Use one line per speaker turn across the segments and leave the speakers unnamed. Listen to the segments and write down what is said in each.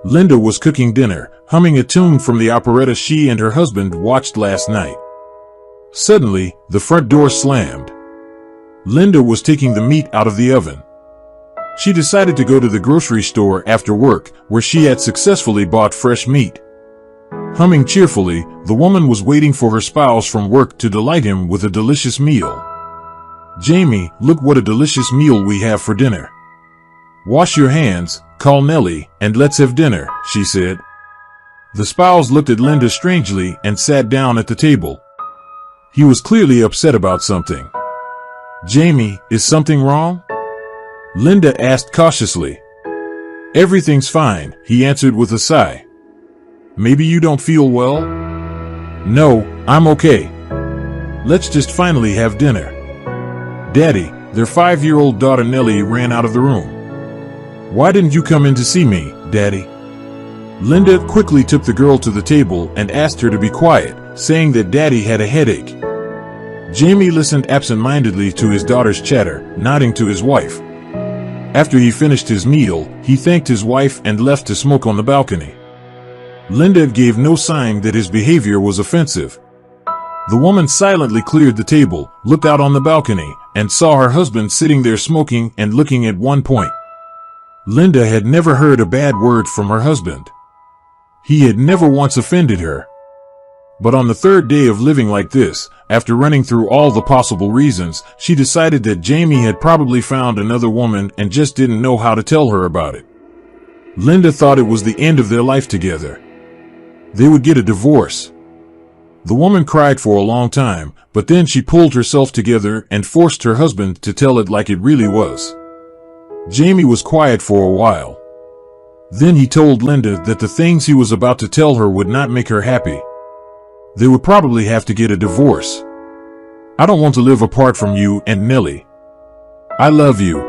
Linda was cooking dinner, humming a tune from the operetta she and her husband watched last night. Suddenly, the front door slammed. Linda was taking the meat out of the oven. She decided to go to the grocery store after work, where she had successfully bought fresh meat. Humming cheerfully, the woman was waiting for her spouse from work to delight him with a delicious meal. "Jamie, look what a delicious meal we have for dinner. Wash your hands, call Nellie, and let's have dinner," she said. The spouse looked at Linda strangely and sat down at the table. He was clearly upset about something. "Jamie, is something wrong?" Linda asked cautiously. "Everything's fine," he answered with a sigh. "Maybe you don't feel well?" "No, I'm okay. Let's just finally have dinner." "Daddy," their 5-year-old daughter Nellie ran out of the room. "Why didn't you come in to see me, Daddy?" Linda quickly took the girl to the table and asked her to be quiet, saying that Daddy had a headache. Jamie listened absent-mindedly to his daughter's chatter, nodding to his wife. After he finished his meal, he thanked his wife and left to smoke on the balcony. Linda gave no sign that his behavior was offensive. The woman silently cleared the table, looked out on the balcony, and saw her husband sitting there smoking and looking at one point. Linda had never heard a bad word from her husband. He had never once offended her. But on the third day of living like this, after running through all the possible reasons, she decided that Jamie had probably found another woman and just didn't know how to tell her about it. Linda thought it was the end of their life together. They would get a divorce. The woman cried for a long time, but then she pulled herself together and forced her husband to tell it like it really was. Jamie was quiet for a while. Then he told Linda that the things he was about to tell her would not make her happy. They would probably have to get a divorce. "I don't want to live apart from you and Nellie. I love you.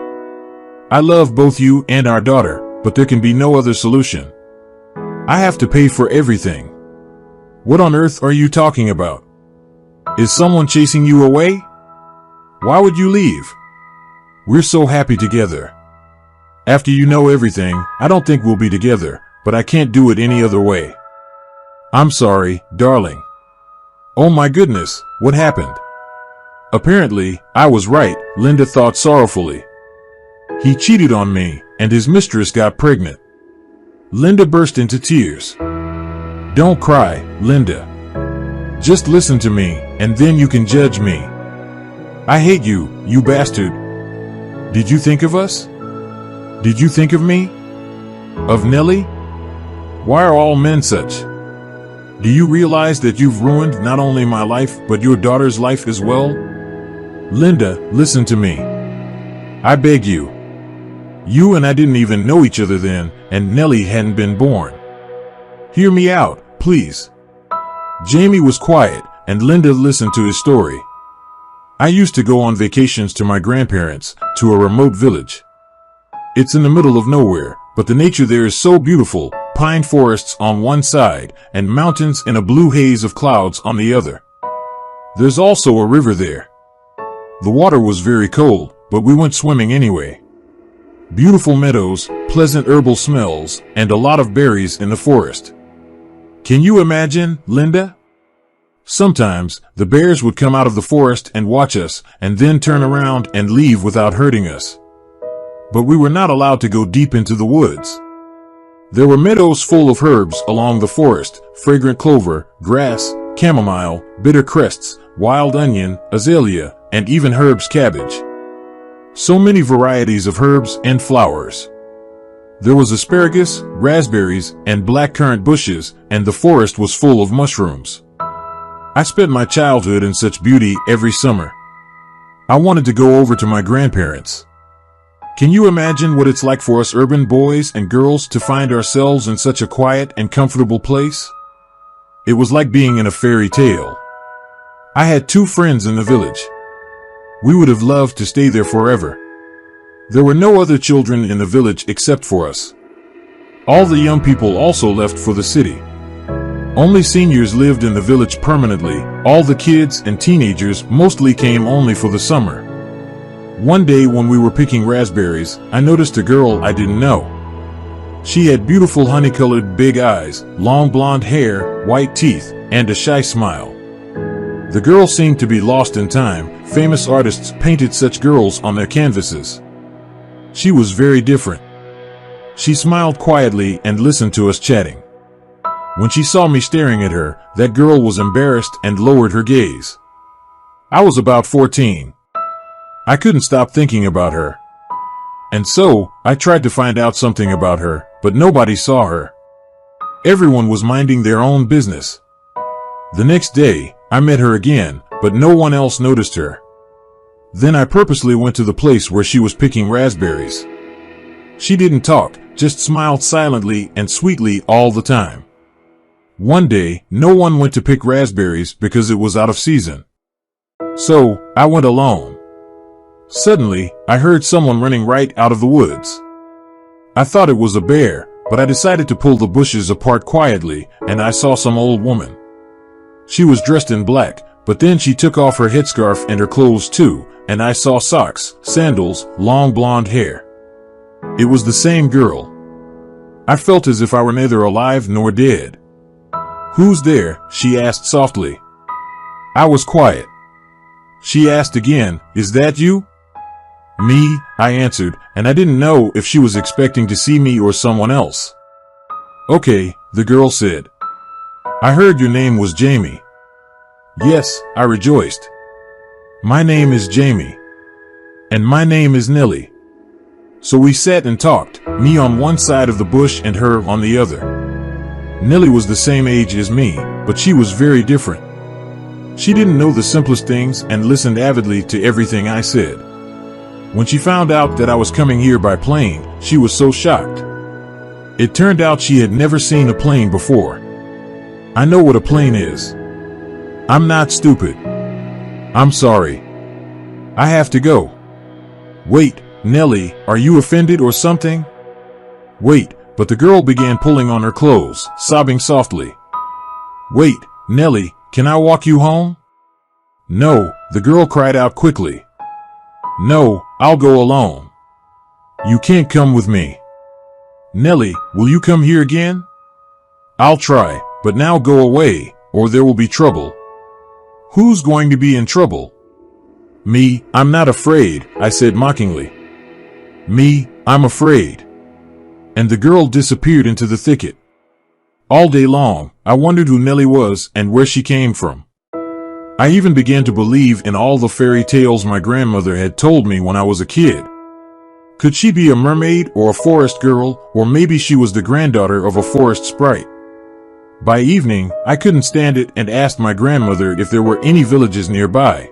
I love both you and our daughter, but there can be no other solution. I have to pay for everything." "What on earth are you talking about? Is someone chasing you away? Why would you leave? We're so happy together. After you know everything, I don't think we'll be together, but I can't do it any other way. I'm sorry, darling." "Oh my goodness, what happened?" "Apparently, I was right," Linda thought sorrowfully. "He cheated on me, and his mistress got pregnant." Linda burst into tears. "Don't cry, Linda. Just listen to me, and then you can judge me. I hate you, you bastard. Did you think of us? Did you think of me? Of Nellie? Why are all men such? Do you realize that you've ruined not only my life, but your daughter's life as well? Linda, listen to me. I beg you. You and I didn't even know each other then, and Nellie hadn't been born. Hear me out, please." Jamie was quiet, and Linda listened to his story. "I used to go on vacations to my grandparents, to a remote village. It's in the middle of nowhere, but the nature there is so beautiful, pine forests on one side, and mountains in a blue haze of clouds on the other. There's also a river there. The water was very cold, but we went swimming anyway. Beautiful meadows, pleasant herbal smells, and a lot of berries in the forest. Can you imagine, Linda? Sometimes, the bears would come out of the forest and watch us, and then turn around and leave without hurting us. But we were not allowed to go deep into the woods. There were meadows full of herbs along the forest, fragrant clover, grass, chamomile, bitter crests, wild onion, azalea, and even herbs cabbage. So many varieties of herbs and flowers. There was asparagus, raspberries, and blackcurrant bushes, and the forest was full of mushrooms. I spent my childhood in such beauty every summer. I wanted to go over to my grandparents. Can you imagine what it's like for us urban boys and girls to find ourselves in such a quiet and comfortable place? It was like being in a fairy tale. I had 2 friends in the village. We would have loved to stay there forever. There were no other children in the village except for us. All the young people also left for the city. Only seniors lived in the village permanently. All the kids and teenagers mostly came only for the summer. One day when we were picking raspberries, I noticed a girl I didn't know. She had beautiful honey-colored big eyes, long blonde hair, white teeth, and a shy smile. The girl seemed to be lost in time. Famous artists painted such girls on their canvases. She was very different. She smiled quietly and listened to us chatting. When she saw me staring at her, that girl was embarrassed and lowered her gaze. I was about 14. I couldn't stop thinking about her. And so, I tried to find out something about her, but nobody saw her. Everyone was minding their own business. The next day, I met her again, but no one else noticed her. Then I purposely went to the place where she was picking raspberries. She didn't talk, just smiled silently and sweetly all the time. One day, no one went to pick raspberries because it was out of season. So, I went alone. Suddenly, I heard someone running right out of the woods. I thought it was a bear, but I decided to pull the bushes apart quietly, and I saw some old woman. She was dressed in black, but then she took off her headscarf and her clothes too, and I saw socks, sandals, long blonde hair. It was the same girl. I felt as if I were neither alive nor dead. "Who's there?" she asked softly. I was quiet. She asked again, "Is that you?" "Me," I answered, and I didn't know if she was expecting to see me or someone else. "Okay," the girl said. "I heard your name was Jamie." "Yes," I rejoiced. "My name is Jamie. And my name is Nellie." So we sat and talked, me on one side of the bush and her on the other. Nellie was the same age as me, but she was very different. She didn't know the simplest things and listened avidly to everything I said. When she found out that I was coming here by plane, she was so shocked. It turned out she had never seen a plane before. I know what a plane is. I'm not stupid. I'm sorry. I have to go. Wait, Nellie, are you offended or something? Wait, but the girl began pulling on her clothes, sobbing softly. Wait, Nellie, can I walk you home? No, the girl cried out quickly. No, I'll go alone. You can't come with me. Nellie, will you come here again? I'll try, but now go away, or there will be trouble. Who's going to be in trouble? Me, I'm not afraid, I said mockingly. Me, I'm afraid. And the girl disappeared into the thicket. All day long, I wondered who Nellie was and where she came from. I even began to believe in all the fairy tales my grandmother had told me when I was a kid. Could she be a mermaid or a forest girl, or maybe she was the granddaughter of a forest sprite? By evening, I couldn't stand it and asked my grandmother if there were any villages nearby.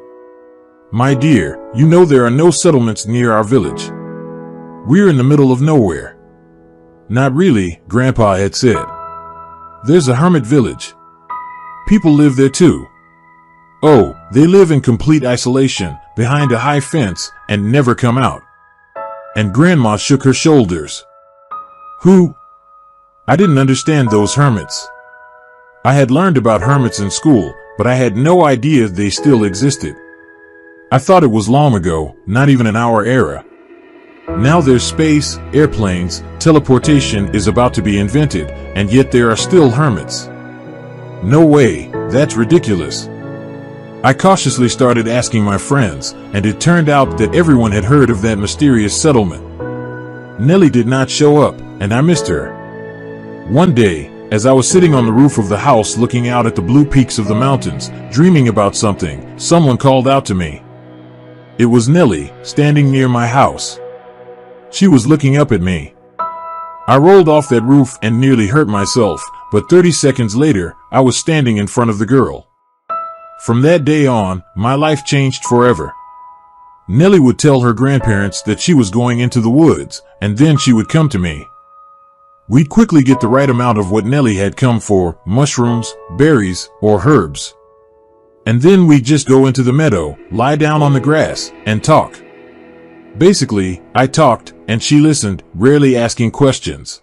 My dear, you know there are no settlements near our village. We're in the middle of nowhere. Not really, Grandpa had said. There's a hermit village. People live there too. Oh, they live in complete isolation, behind a high fence, and never come out. And Grandma shook her shoulders. Who? I didn't understand those hermits. I had learned about hermits in school, but I had no idea they still existed. I thought it was long ago, not even in our era. Now there's space, airplanes, teleportation is about to be invented, and yet there are still hermits. No way, that's ridiculous. I cautiously started asking my friends, and it turned out that everyone had heard of that mysterious settlement. Nellie did not show up, and I missed her. One day, as I was sitting on the roof of the house looking out at the blue peaks of the mountains, dreaming about something, someone called out to me. It was Nellie, standing near my house. She was looking up at me. I rolled off that roof and nearly hurt myself, but 30 seconds later, I was standing in front of the girl. From that day on, my life changed forever. Nellie would tell her grandparents that she was going into the woods, and then she would come to me. We'd quickly get the right amount of what Nellie had come for, mushrooms, berries, or herbs. And then we'd just go into the meadow, lie down on the grass, and talk. Basically, I talked, and she listened, rarely asking questions.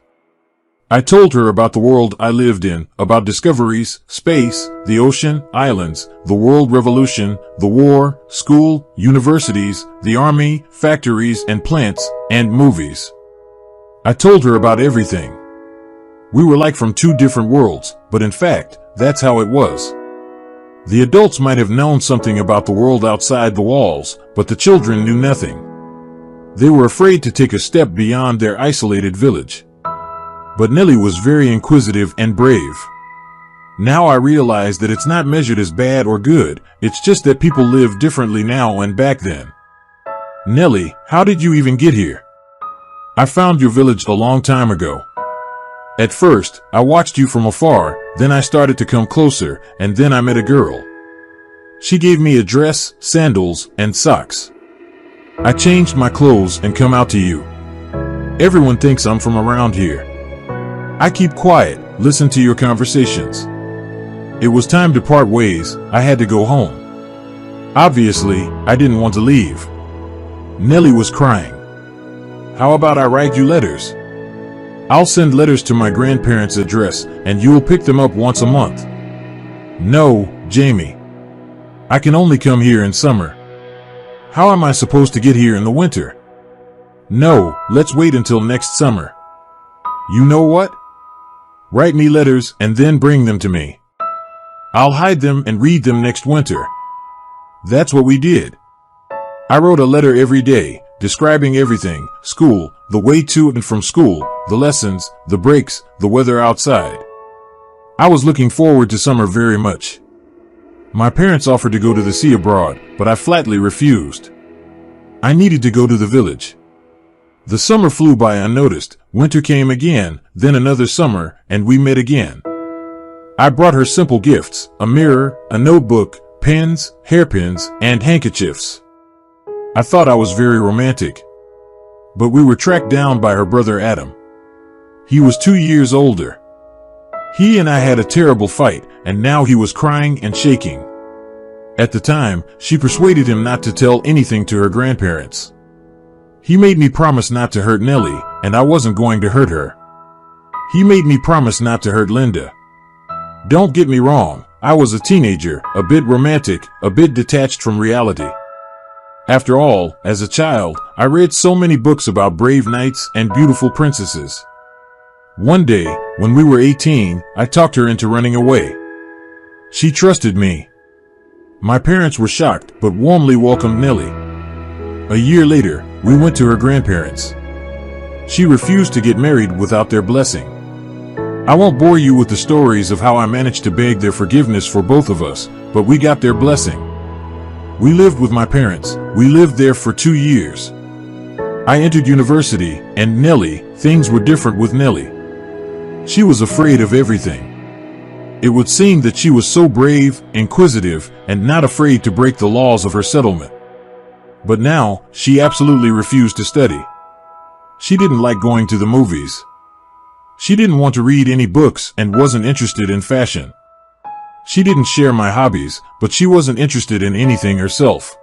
I told her about the world I lived in, about discoveries, space, the ocean, islands, the world revolution, the war, school, universities, the army, factories and plants, and movies. I told her about everything. We were like from two different worlds, but in fact, that's how it was. The adults might have known something about the world outside the walls, but the children knew nothing. They were afraid to take a step beyond their isolated village. But Nellie was very inquisitive and brave. Now I realize that it's not measured as bad or good, it's just that people live differently now and back then. Nellie, how did you even get here? I found your village a long time ago. At first, I watched you from afar, then I started to come closer, and then I met a girl. She gave me a dress, sandals, and socks. I changed my clothes and come out to you. Everyone thinks I'm from around here. I keep quiet, listen to your conversations. It was time to part ways, I had to go home. Obviously, I didn't want to leave. Nellie was crying. How about I write you letters? I'll send letters to my grandparents' address, and you'll pick them up once a month. No, Jamie. I can only come here in summer. How am I supposed to get here in the winter? No, let's wait until next summer. You know what? Write me letters and then bring them to me. I'll hide them and read them next winter. That's what we did. I wrote a letter every day, describing everything, school, the way to and from school, the lessons, the breaks, the weather outside. I was looking forward to summer very much. My parents offered to go to the sea abroad, but I flatly refused. I needed to go to the village. The summer flew by unnoticed, winter came again, then another summer, and we met again. I brought her simple gifts, a mirror, a notebook, pens, hairpins, and handkerchiefs. I thought I was very romantic. But we were tracked down by her brother Adam. He was 2 years older. He and I had a terrible fight, and now he was crying and shaking. At the time, she persuaded him not to tell anything to her grandparents. He made me promise not to hurt Nellie, and I wasn't going to hurt her. He made me promise not to hurt Linda. Don't get me wrong, I was a teenager, a bit romantic, a bit detached from reality. After all, as a child, I read so many books about brave knights and beautiful princesses. One day, when we were 18, I talked her into running away. She trusted me. My parents were shocked, but warmly welcomed Nellie. A year later, we went to her grandparents. She refused to get married without their blessing. I won't bore you with the stories of how I managed to beg their forgiveness for both of us, but we got their blessing. We lived with my parents. We lived there for 2 years. I entered university, and Nellie, things were different with Nellie. She was afraid of everything. It would seem that she was so brave, inquisitive, and not afraid to break the laws of her settlement. But now, she absolutely refused to study. She didn't like going to the movies. She didn't want to read any books and wasn't interested in fashion. She didn't share my hobbies, but she wasn't interested in anything herself.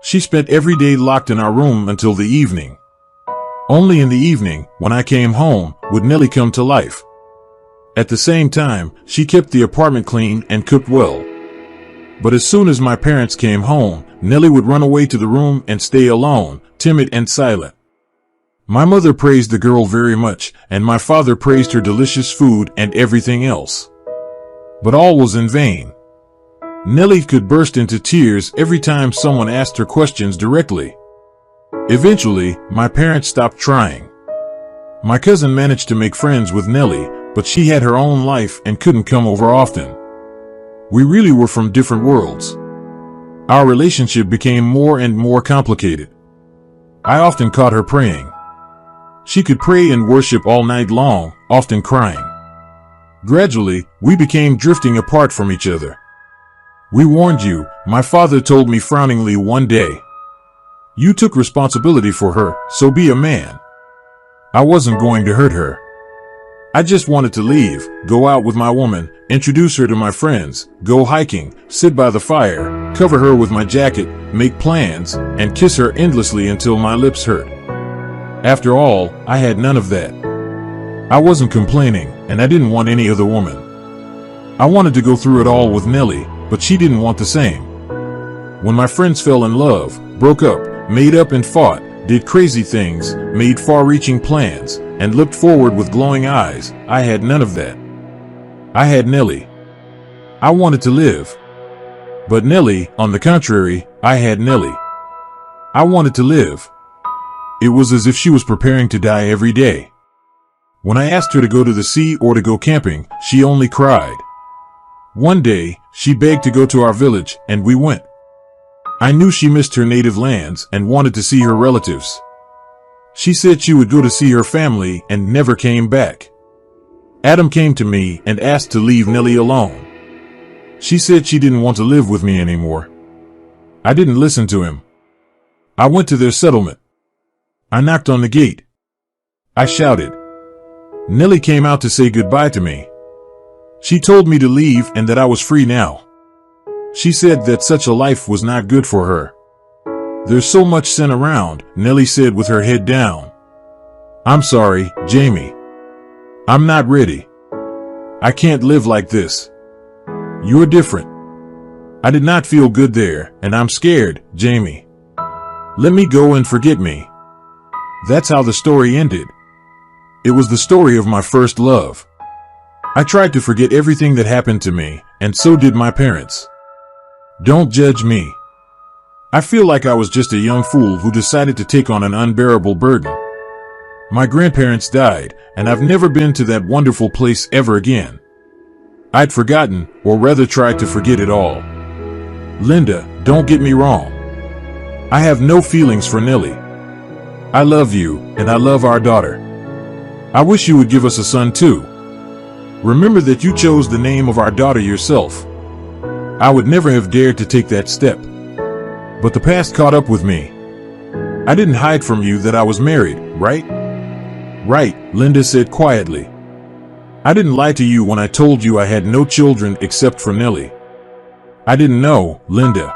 She spent every day locked in our room until the evening. Only in the evening, when I came home, would Nellie come to life. At the same time, she kept the apartment clean and cooked well. But as soon as my parents came home, Nellie would run away to the room and stay alone, timid and silent. My mother praised the girl very much, and my father praised her delicious food and everything else. But all was in vain. Nellie could burst into tears every time someone asked her questions directly. Eventually, my parents stopped trying. My cousin managed to make friends with Nellie, but she had her own life and couldn't come over often. We really were from different worlds. Our relationship became more and more complicated. I often caught her praying. She could pray and worship all night long, often crying. Gradually, we became drifting apart from each other. We warned you, my father told me frowningly one day. You took responsibility for her, so be a man. I wasn't going to hurt her. I just wanted to leave, go out with my woman, introduce her to my friends, go hiking, sit by the fire, cover her with my jacket, make plans, and kiss her endlessly until my lips hurt. After all, I had none of that. I wasn't complaining, and I didn't want any other woman. I wanted to go through it all with Nellie, but she didn't want the same. When my friends fell in love, broke up, made up and fought, did crazy things, made far-reaching plans, and looked forward with glowing eyes. I had none of that. I had Nellie. I wanted to live. But Nellie, on the contrary, I had Nellie. I wanted to live. It was as if she was preparing to die every day. When I asked her to go to the sea or to go camping, she only cried. One day, she begged to go to our village, and we went. I knew she missed her native lands and wanted to see her relatives. She said she would go to see her family and never came back. Adam came to me and asked to leave Nellie alone. She said she didn't want to live with me anymore. I didn't listen to him. I went to their settlement. I knocked on the gate. I shouted. Nellie came out to say goodbye to me. She told me to leave and that I was free now. She said that such a life was not good for her. There's so much sin around, Nellie said with her head down. I'm sorry, Jamie. I'm not ready. I can't live like this. You're different. I did not feel good there, and I'm scared, Jamie. Let me go and forget me. That's how the story ended. It was the story of my first love. I tried to forget everything that happened to me, and so did my parents. Don't judge me. I feel like I was just a young fool who decided to take on an unbearable burden. My grandparents died, and I've never been to that wonderful place ever again. I'd forgotten, or rather tried to forget it all. Linda, don't get me wrong. I have no feelings for Nellie. I love you, and I love our daughter. I wish you would give us a son too. Remember that you chose the name of our daughter yourself. I would never have dared to take that step. But the past caught up with me. I didn't hide from you that I was married, right? Right, Linda said quietly. I didn't lie to you when I told you I had no children except for Nellie. I didn't know, Linda.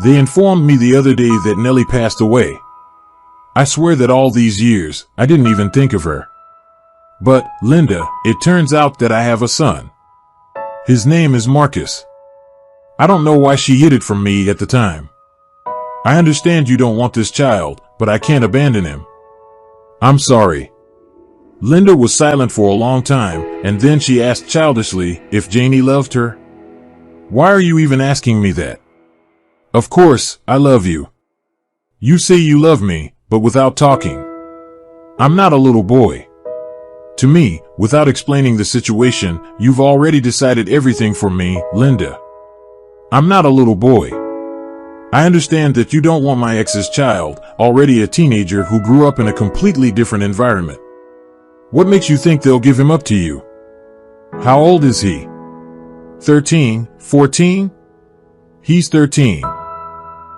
They informed me the other day that Nellie passed away. I swear that all these years, I didn't even think of her. But, Linda, it turns out that I have a son. His name is Marcus. I don't know why she hid it from me at the time. I understand you don't want this child, but I can't abandon him. I'm sorry. Linda was silent for a long time, and then she asked childishly if Janie loved her. Why are you even asking me that? Of course, I love you. You say you love me, but without talking. I'm not a little boy. To me, without explaining the situation, you've already decided everything for me, Linda. I'm not a little boy. I understand that you don't want my ex's child, already a teenager who grew up in a completely different environment. What makes you think they'll give him up to you? How old is he? 13, 14? He's 13.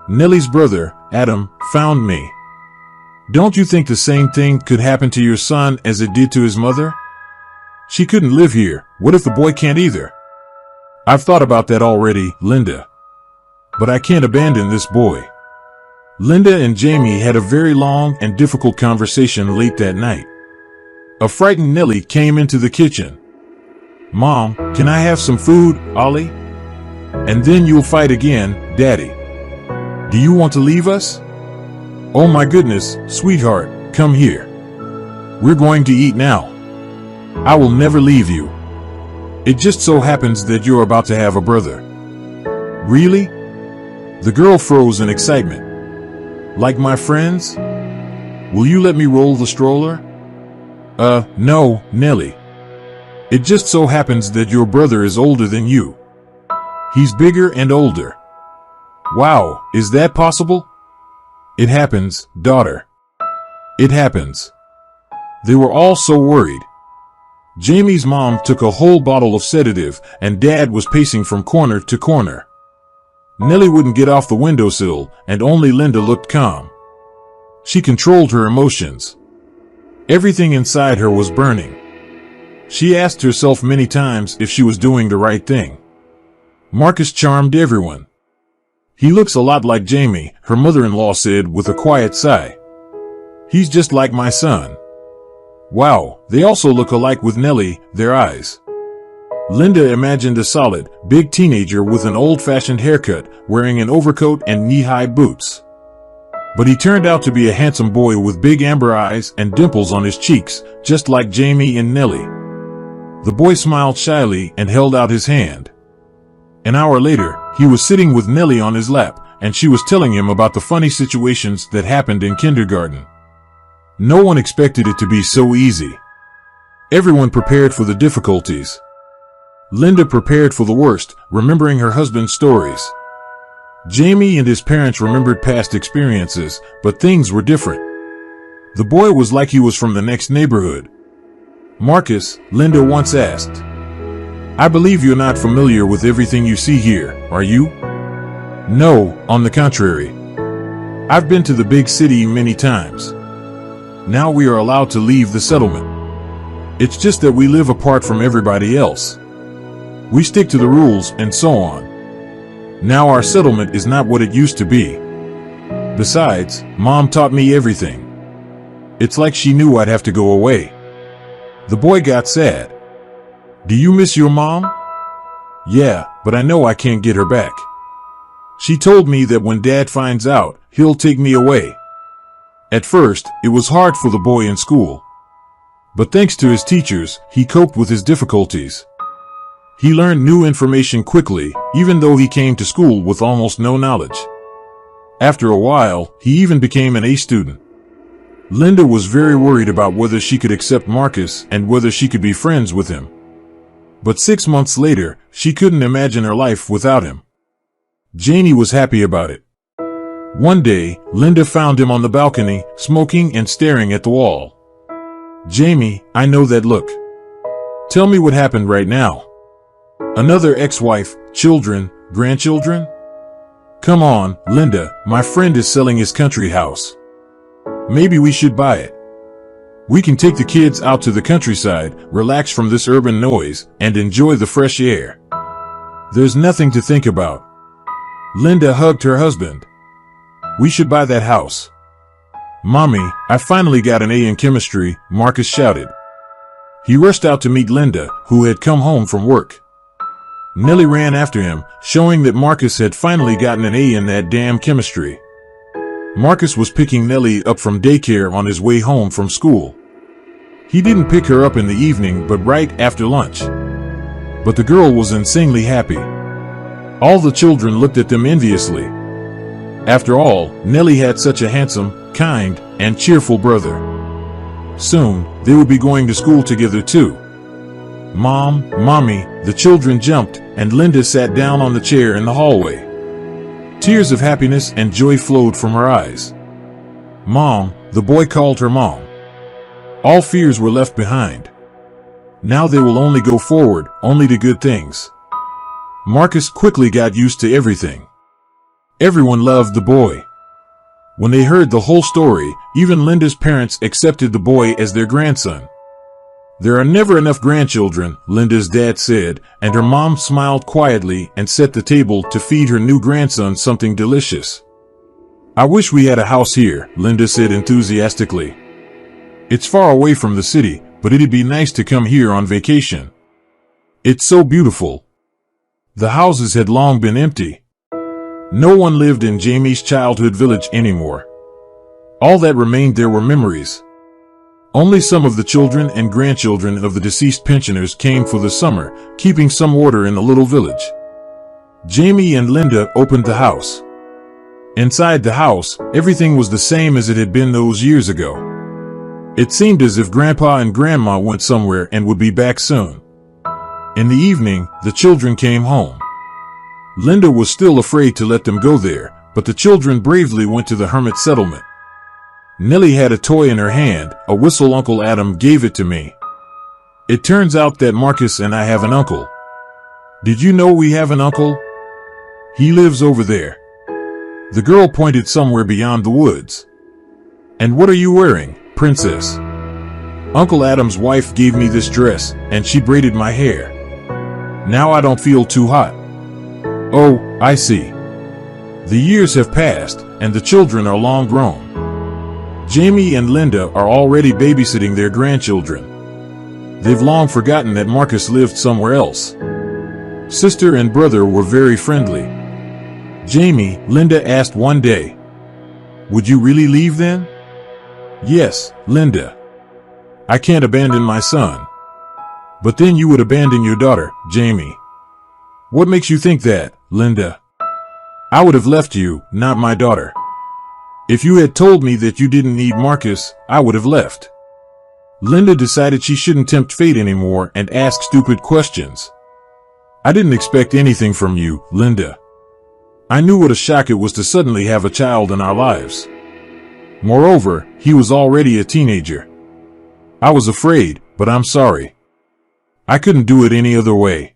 Nellie's brother, Adam, found me. Don't you think the same thing could happen to your son as it did to his mother? She couldn't live here. What if the boy can't either? I've thought about that already, Linda. But I can't abandon this boy. Linda and Jamie had a very long and difficult conversation late that night. A frightened Nellie came into the kitchen. Mom, can I have some food, Ollie? And then you'll fight again, Daddy. Do you want to leave us? Oh my goodness, sweetheart, come here. We're going to eat now. I will never leave you. It just so happens that you're about to have a brother. Really? The girl froze in excitement. Like my friends? Will you let me roll the stroller? No, Nellie. It just so happens that your brother is older than you. He's bigger and older. Wow, is that possible? It happens, daughter. It happens. They were all so worried. Jamie's mom took a whole bottle of sedative, and Dad was pacing from corner to corner. Nellie wouldn't get off the windowsill, and only Linda looked calm. She controlled her emotions. Everything inside her was burning. She asked herself many times if she was doing the right thing. Marcus charmed everyone. He looks a lot like Jamie, her mother-in-law said with a quiet sigh. He's just like my son. Wow, they also look alike with Nellie, their eyes. Linda imagined a solid, big teenager with an old-fashioned haircut, wearing an overcoat and knee-high boots. But he turned out to be a handsome boy with big amber eyes and dimples on his cheeks, just like Jamie and Nellie. The boy smiled shyly and held out his hand. An hour later, he was sitting with Nellie on his lap, and she was telling him about the funny situations that happened in kindergarten. No one expected it to be so easy. Everyone prepared for the difficulties. Linda prepared for the worst, remembering her husband's stories. Jamie and his parents remembered past experiences, but things were different. The boy was like he was from the next neighborhood. Marcus, Linda once asked, "I believe you're not familiar with everything you see here, are you?" "No, on the contrary. I've been to the big city many times. Now we are allowed to leave the settlement. It's just that we live apart from everybody else. We stick to the rules and so on. Now our settlement is not what it used to be. Besides, Mom taught me everything. It's like she knew I'd have to go away." The boy got sad. "Do you miss your mom?" "Yeah, but I know I can't get her back. She told me that when Dad finds out, he'll take me away." At first, it was hard for the boy in school. But thanks to his teachers, he coped with his difficulties. He learned new information quickly, even though he came to school with almost no knowledge. After a while, he even became an A student. Linda was very worried about whether she could accept Marcus and whether she could be friends with him. But 6 months later, she couldn't imagine her life without him. Janie was happy about it. One day, Linda found him on the balcony, smoking and staring at the wall. "Jamie, I know that look. Tell me what happened right now. Another ex-wife, children, grandchildren? Come on, Linda, my friend is selling his country house. Maybe we should buy it. We can take the kids out to the countryside, relax from this urban noise, and enjoy the fresh air. There's nothing to think about." Linda hugged her husband. "We should buy that house." "Mommy, I finally got an A in chemistry," Marcus shouted. He rushed out to meet Linda, who had come home from work. Nellie ran after him, showing that Marcus had finally gotten an A in that damn chemistry. Marcus was picking Nellie up from daycare on his way home from school. He didn't pick her up in the evening, but right after lunch. But the girl was insanely happy. All the children looked at them enviously. After all, Nellie had such a handsome, kind, and cheerful brother. Soon, they would be going to school together too. "Mom, Mommy," the children jumped, and Linda sat down on the chair in the hallway. Tears of happiness and joy flowed from her eyes. "Mom," the boy called her Mom. All fears were left behind. Now they will only go forward, only to good things. Marcus quickly got used to everything. Everyone loved the boy. When they heard the whole story, even Linda's parents accepted the boy as their grandson. "There are never enough grandchildren," Linda's dad said, and her mom smiled quietly and set the table to feed her new grandson something delicious. "I wish we had a house here," Linda said enthusiastically. "It's far away from the city, but it'd be nice to come here on vacation. It's so beautiful." The houses had long been empty. No one lived in Jamie's childhood village anymore. All that remained there were memories. Only some of the children and grandchildren of the deceased pensioners came for the summer, keeping some order in the little village. Jamie and Linda opened the house. Inside the house, everything was the same as it had been those years ago. It seemed as if Grandpa and Grandma went somewhere and would be back soon. In the evening, the children came home. Linda was still afraid to let them go there, but the children bravely went to the hermit settlement. Nellie had a toy in her hand, a whistle. "Uncle Adam gave it to me. It turns out that Marcus and I have an uncle. Did you know we have an uncle? He lives over there." The girl pointed somewhere beyond the woods. "And what are you wearing, Princess?" "Uncle Adam's wife gave me this dress, and she braided my hair. Now I don't feel too hot." "Oh, I see." The years have passed, and the children are long grown. Jamie and Linda are already babysitting their grandchildren. They've long forgotten that Marcus lived somewhere else. Sister and brother were very friendly. Jamie, Linda asked one day, Would you really leave then? Yes, Linda. I can't abandon my son. But then you would abandon your daughter, Jamie. What makes you think that, Linda? I would have left you, not my daughter. If you had told me that you didn't need Marcus, I would have left. Linda decided she shouldn't tempt fate anymore and ask stupid questions. I didn't expect anything from you, Linda. I knew what a shock it was to suddenly have a child in our lives. Moreover, he was already a teenager. I was afraid, but I'm sorry. I couldn't do it any other way.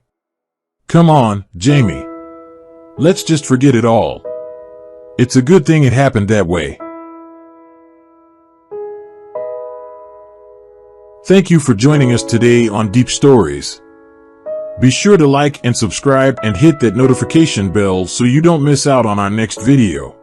Come on, Jamie. Let's just forget it all. It's a good thing it happened that way. Thank you for joining us today on Deep Stories. Be sure to like and subscribe and hit that notification bell so you don't miss out on our next video.